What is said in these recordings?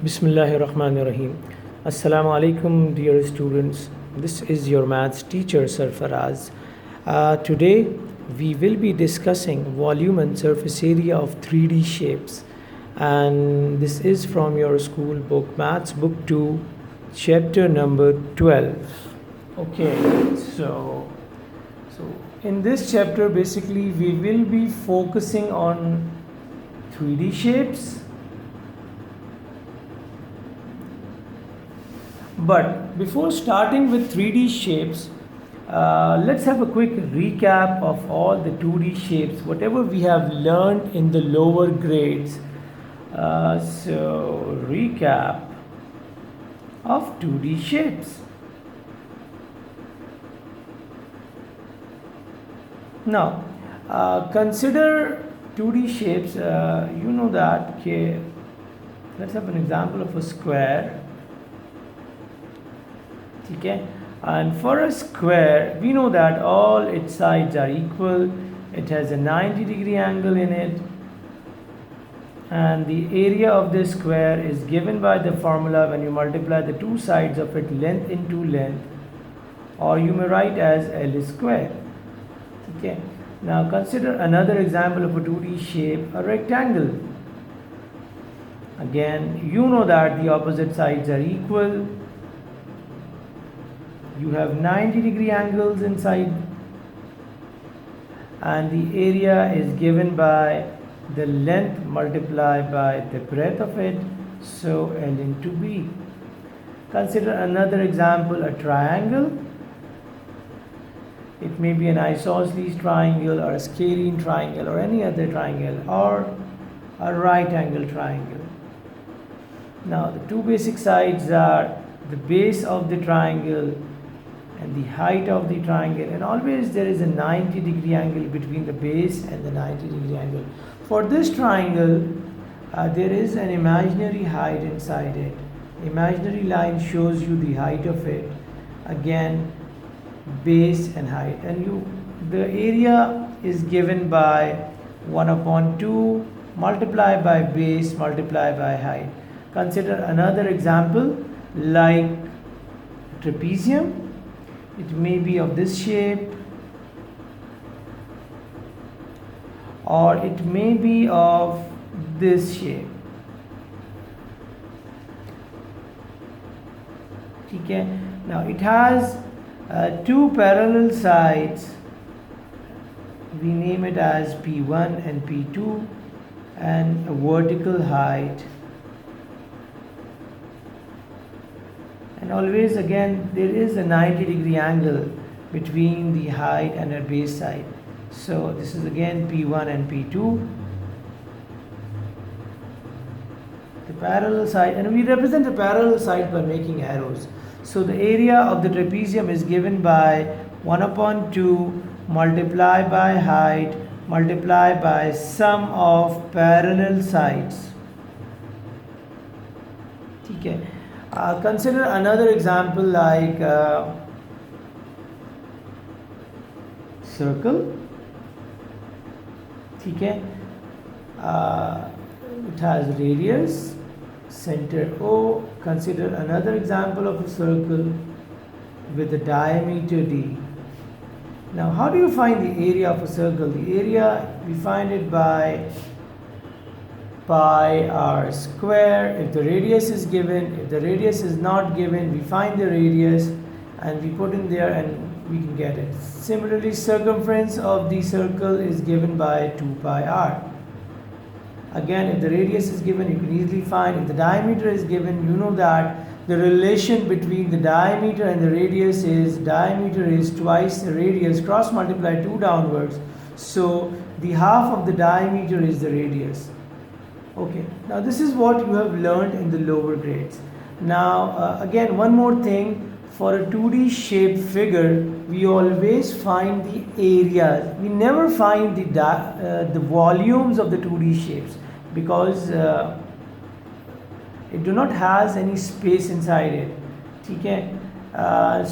Bismillahirrahmanirrahim. Assalamu alaikum, dear students. This is your maths teacher, S.F.H. Today, we will be discussing volume and surface area of 3D shapes. And this is from your school book, Maths Book 2, chapter number 12. Okay, so in this chapter, basically, we will be focusing on 3D shapes. But before starting with 3D shapes, let's have a quick recap of all the 2D shapes, whatever we have learned in the lower grades. So, recap of 2D shapes. Now, consider 2D shapes. You know that. Okay, let's have an example of a square. Okay, and for a square we know that all its sides are equal. It has a 90-degree angle in it, and the area of this square is given by the formula when you multiply the two sides of it, length into length, or you may write as L square. Okay, now consider another example of a 2D shape, a rectangle. Again, you know that the opposite sides are equal. You have 90-degree angles inside, and the area is given by the length multiplied by the breadth of it, so L into B. Consider another example, a triangle. It may be an isosceles triangle or a scalene triangle or any other triangle, or a right angle triangle. Now the two basic sides are the base of the triangle and the height of the triangle, and always there is a 90-degree angle between the base and the 90-degree angle. For this triangle, there is an imaginary height inside it. Imaginary line shows you the height of it. Again, base and height, and the area is given by 1/2 multiplied by base multiplied by height. Consider another example like trapezium. It may be of this shape, or it may be of this shape. Okay. Now it has two parallel sides. We name it as P1 and P2, and a vertical height. And always again there is a 90-degree angle between the height and the base side. So this is again P1 and P2. The parallel side, and we represent the parallel side by making arrows. So the area of the trapezium is given by 1/2 multiplied by height multiplied by sum of parallel sides. Okay. Consider another example like circle. Okay. It has radius, center O. Consider another example of a circle with a diameter D. Now, how do you find the area of a circle? The area, we find it by pi r square. If the radius is given, if the radius is not given, we find the radius and we put in there and we can get it. Similarly, circumference of the circle is given by 2 pi r. Again, if the radius is given, you can easily find. If the diameter is given, you know that the relation between the diameter and the radius is diameter is twice the radius, cross multiply 2 downwards. So the half of the diameter is the radius. Okay, now this is what you have learned in the lower grades. Now again, one more thing, for a 2D shaped figure, we always find the areas. We never find the volumes of the 2D shapes, because it do not has any space inside it. Okay?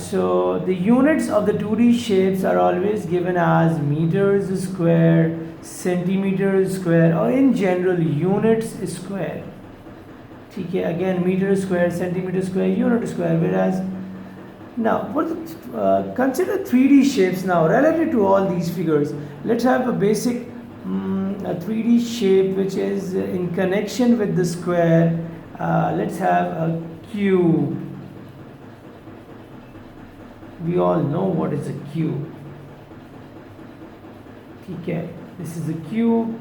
So the units of the 2D shapes are always given as meters square, centimeters square, or in general units square. ठीक है, again meter square, centimeter square, unit square. Whereas now consider 3D shapes now related to all these figures. Let's have a basic a 3D shape which is in connection with the square. Let's have a cube. We all know what is a cube. Okay, this is a cube.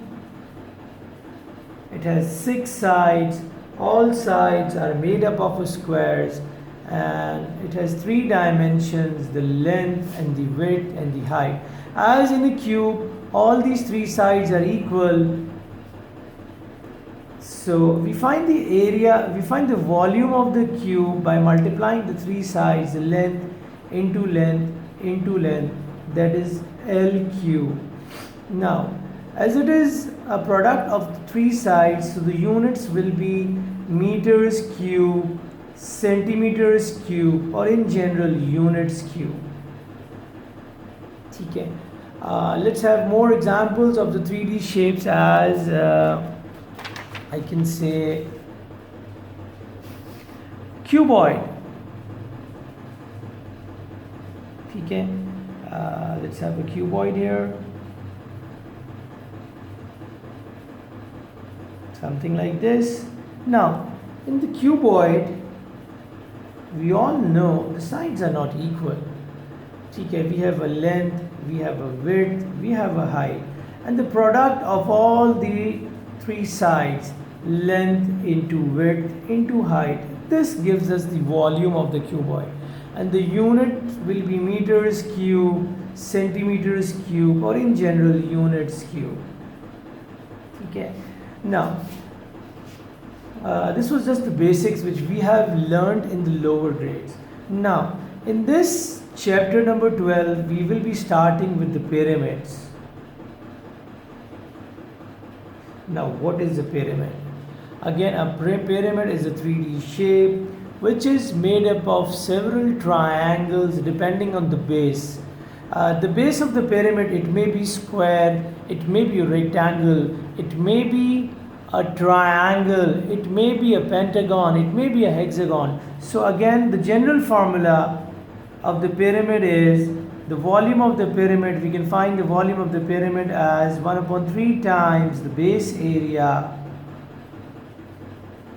It has 6 sides. All sides are made up of squares, and it has 3 dimensions: the length and the width and the height. As in a cube, all these 3 sides are equal. So we find the area, we find the volume of the cube by multiplying the 3 sides, length into length into length, that is L cube. Now, as it is a product of 3 sides, so the units will be meters cube, centimeters cube, or in general units cube. Okay. Let's have more examples of the 3D shapes, as I can say cuboid. Okay. Let's have a cuboid here. Something like this. Now, in the cuboid, we all know the sides are not equal. Okay, we have a length, we have a width, we have a height, and the product of all the 3 sides, length into width into height, this gives us the volume of the cuboid, and the unit will be meters cube, centimeters cube, or in general units cube. Okay. Now, this was just the basics which we have learned in the lower grades. Now, in this chapter number 12, we will be starting with the pyramids. Now, what is a pyramid? Again, a pyramid is a 3D shape which is made up of several triangles depending on the base. The base of the pyramid, it may be square, it may be a rectangle, it may be a triangle, it may be a pentagon, it may be a hexagon. So again, the general formula of the pyramid is the volume of the pyramid. We can find the volume of the pyramid as 1/3 times the base area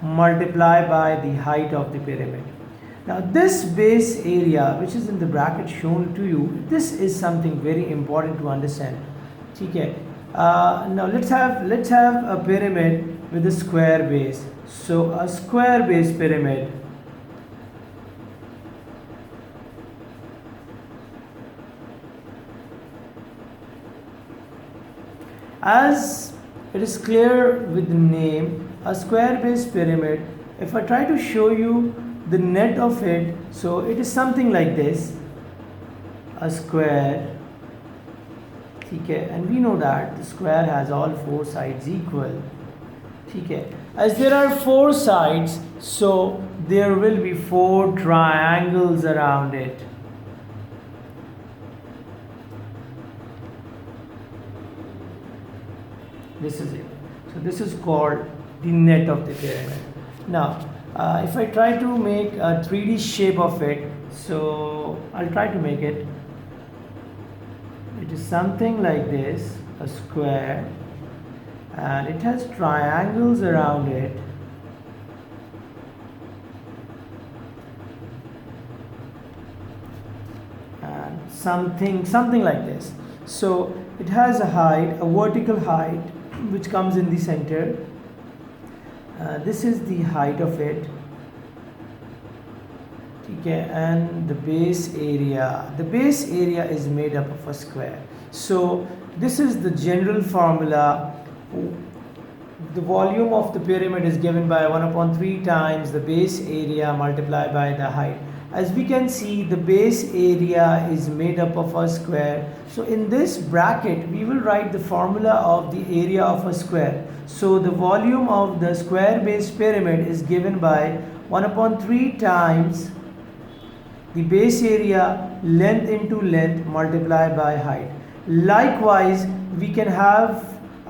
multiplied by the height of the pyramid. Now this base area, which is in the bracket shown to you, this is something very important to understand. Okay. Now let's have a pyramid with a square base. So a square base pyramid. As it is clear with the name, a square base pyramid, if I try to show you the net of it, so it is something like this, a square. Okay, and we know that the square has all 4 sides equal. Okay, as there are 4 sides, so there will be 4 triangles around it. This is it. So this is called the net of the pyramid. Now, if I try to make a 3D shape of it, so I'll try to make it. It is something like this, a square, and it has triangles around it. And something like this. So it has a height, a vertical height, which comes in the center. This is the height of it. Okay, and the base area. The base area is made up of a square. So this is the general formula. The volume of the pyramid is given by 1/3 times the base area multiplied by the height. As we can see, the base area is made up of a square. So in this bracket, we will write the formula of the area of a square. So the volume of the square base pyramid is given by 1/3 times the base area, length into length multiplied by height. Likewise, we can have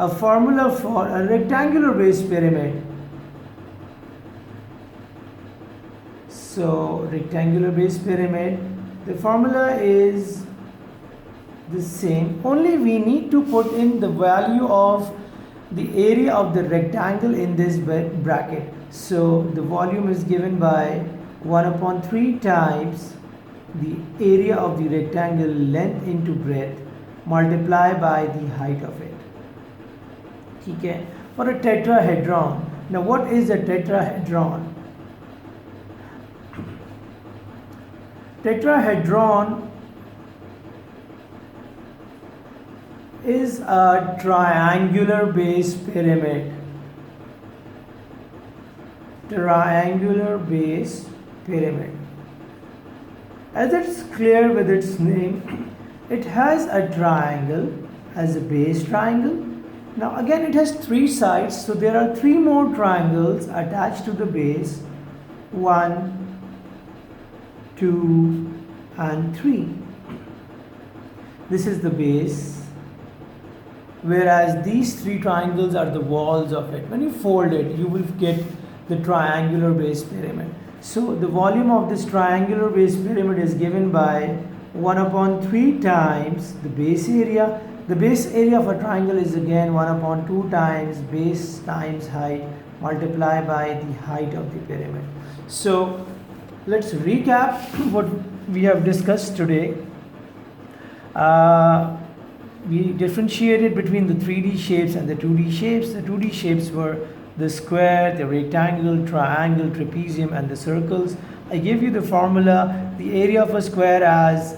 a formula for a rectangular base pyramid. So rectangular base pyramid, the formula is the same, only we need to put in the value of the area of the rectangle in this bracket. So the volume is given by 1 upon 3 times the area of the rectangle length into breadth multiplied by the height of it. Okay. For a tetrahedron, now what is a tetrahedron? Tetrahedron is a triangular base pyramid. Triangular base pyramid. As it's clear with its name, it has a triangle as a base triangle. Now again it has 3 sides, so there are 3 more triangles attached to the base. 1, 2 and 3. This is the base, whereas these 3 triangles are the walls of it. When you fold it, you will get the triangular base pyramid. So the volume of this triangular base pyramid is given by 1 upon 3 times the base area. The base area of a triangle is again 1 upon 2 times base times height multiplied by the height of the pyramid. So let's recap what we have discussed today. We differentiated between the 3D shapes and the 2D shapes. The 2D shapes were the square, the rectangle, triangle, trapezium and the circles. I gave you the formula. The area of a square as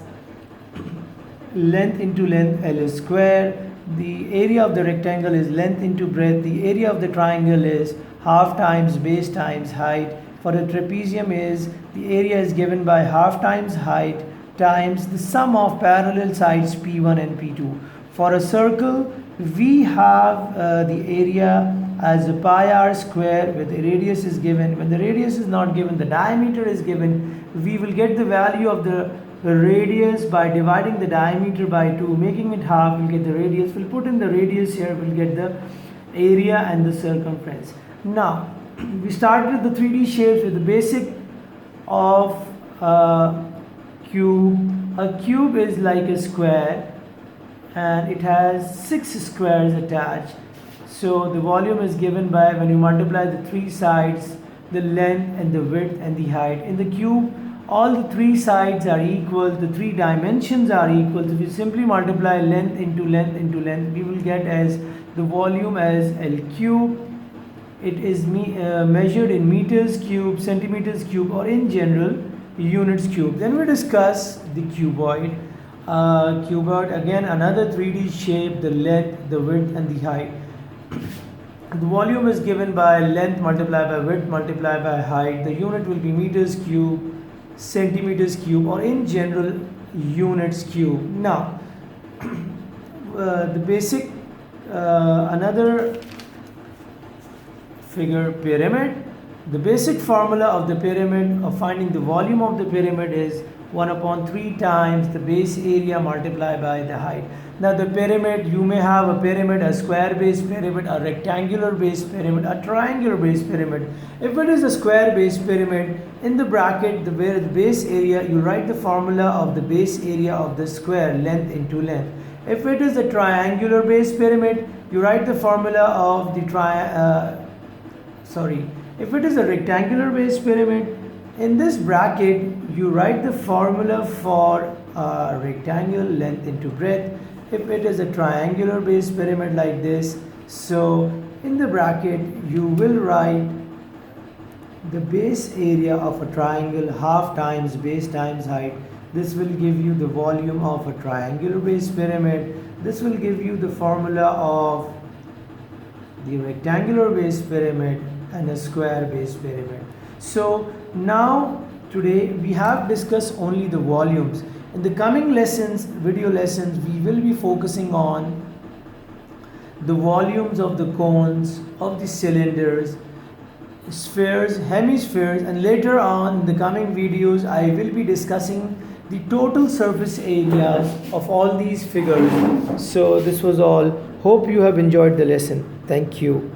length into length, L is square. The area of the rectangle is length into breadth. The area of the triangle is half times base times height. For a trapezium is the area is given by half times height times the sum of parallel sides P1 and P2. For a circle, we have the area as a pi r square where the radius is given. When the radius is not given, the diameter is given. We will get the value of the radius by dividing the diameter by 2, making it half. We'll get the radius. We'll put in the radius here. We'll get the area and the circumference. Now, we started with the 3D shapes with the basic of cube. A cube is like a square and it has 6 squares attached. So the volume is given by, when you multiply the 3 sides, the length and the width and the height. In the cube, all the 3 sides are equal, the 3 dimensions are equal. So if you simply multiply length into length into length, we will get as the volume as L cube. It is measured in meters cube, centimeters cube, or in general units cube. Then we discuss the cuboid. Cuboid, again another 3D shape, the length, the width and the height. The volume is given by length multiplied by width multiplied by height. The unit will be meters cube, centimeters cube, or in general units cube. Now the basic another figure, pyramid. The basic formula of the pyramid of finding the volume of the pyramid is 1 upon 3 times the base area multiplied by the height. Now the pyramid, you may have a pyramid, a square base pyramid, a rectangular base pyramid, a triangular base pyramid. If it is a square base pyramid, in the bracket where the base area, you write the formula of the base area of the square, length into length. If it is a triangular base pyramid, you write the formula of the if it is a rectangular base pyramid, in this bracket you write the formula for rectangle, length into breadth. If it is a triangular base pyramid like this, so in the bracket you will write the base area of a triangle half times base times height. This will give you the volume of a triangular base pyramid. This will give you the formula of the rectangular base pyramid and a square base pyramid. So now today we have discussed only the volumes. In the coming lessons, video lessons, we will be focusing on the volumes of the cones, of the cylinders, spheres, hemispheres, and later on in the coming videos I will be discussing the total surface areas of all these figures. So this was all. Hope you have enjoyed the lesson. Thank you.